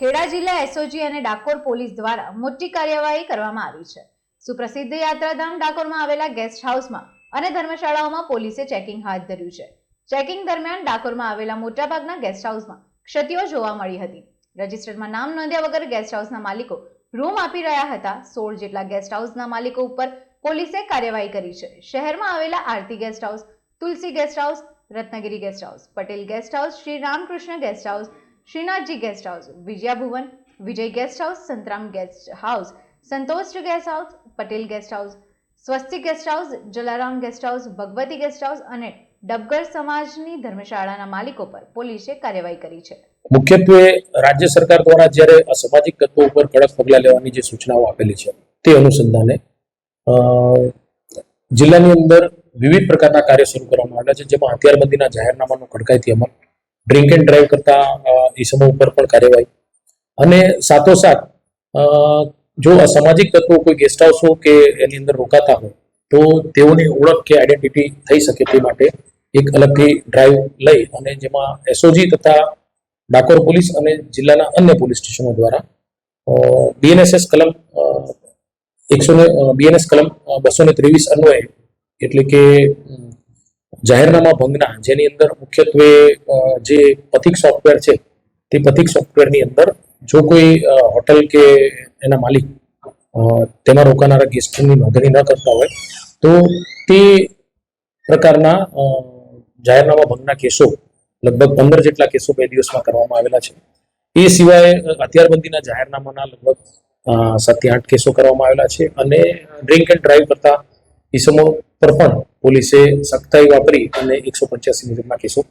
ખેડા જિલ્લા એસઓજી અને ડાકોર પોલીસ દ્વારા મોટી કાર્યવાહી કરવામાં આવી છે। સુપ્રસિદ્ધ યાત્રાધામ ડાકોરમાં આવેલા ગેસ્ટ હાઉસમાં અને ધર્મશાળાઓમાં પોલીસે ચેકિંગ હાથ ધર્યું છે। ચેકિંગ દરમિયાન ડાકોરમાં આવેલા મોટાભાગના ગેસ્ટ હાઉસમાં ક્ષતિઓ જોવા મળી હતી। રજિસ્ટરમાં નામ નોંધ્યા વગર ગેસ્ટ હાઉસના માલિકો રૂમ આપી રહ્યા હતા। 16 જેટલા ગેસ્ટ હાઉસના માલિકો ઉપર પોલીસે કાર્યવાહી કરી છે। શહેરમાં આવેલા Aarti guest house, Tulsi guest house, Ratnagiri guest house, Patel guest house, Shri Ramkrishna guest house, Shrinathji guest house, Vijaya Bhuvan, Vijay guest house, Santram guest house, Santosh guest house, Patel guest house, Swastik guest house, Jalaram guest house, Bhagwati guest house અને ડબગર સમાજની ધર્મશાળાના માલિકો પર પોલીસે કાર્યવાહી કરી છે। મુખ્યત્વે રાજ્ય સરકાર દ્વારા જ્યારે અસામાજિક તત્વો ઉપર કડક પગલાં લેવાની જે સૂચનાઓ આપેલી છે તે અનુસંધાને જિલ્લાની અંદર વિવિધ પ્રકારના કાર્ય શરૂ કરવામાં આવ્યા છે, જેમાં હથિયારબંધીના જાહેરનામાનો કડકાઈથી અમલ, ડ્રિંક એન્ડ ડ્રાઈવ કરતા ઇસમો ઉપર પણ કાર્યવાહી અને સાથોસાથ જો અસામાજિક તત્વો કોઈ ગેસ્ટ હાઉસ હોય કે એની અંદર રોકાતા હોય તો તેઓની ઓળખ કે આઈડેન્ટિટી થઈ શકે તે માટે એક અલગથી ડ્રાઈવ લઈ અને જેમાં એસઓજી તથા ડાકોર પોલીસ અને જિલ્લાના અન્ય પોલીસ સ્ટેશનો દ્વારા બીએનએસ કલમ 223 અન્વયે એટલે કે જાહેરનામા ભંગના જેની અંદર મુખ્યત્વે જે પથિક સોફ્ટવેર છે તે પથિક સોફ્ટવેરની અંદર જો કોઈ હોટલ કે એના માલિક તેમાં રોકાનારા ગેસ્ટની નોંધણી ન કરતા હોય તો તે પ્રકારના જાહેરનામા ભંગના કેસો લગભગ 15 જેટલા કેસો 2 દિવસમાં કરવામાં આવેલા છે। એ સિવાય હથિયારબંધીના જાહેરનામાના લગભગ 7-8 કેસો કરવામાં આવેલા છે અને ડ્રિંક એન્ડ ડ્રાઈવ કરતા ઇસમો પર પણ પોલીસે સખ્તાઈ વાપરી અને 185 મુજબના કેસો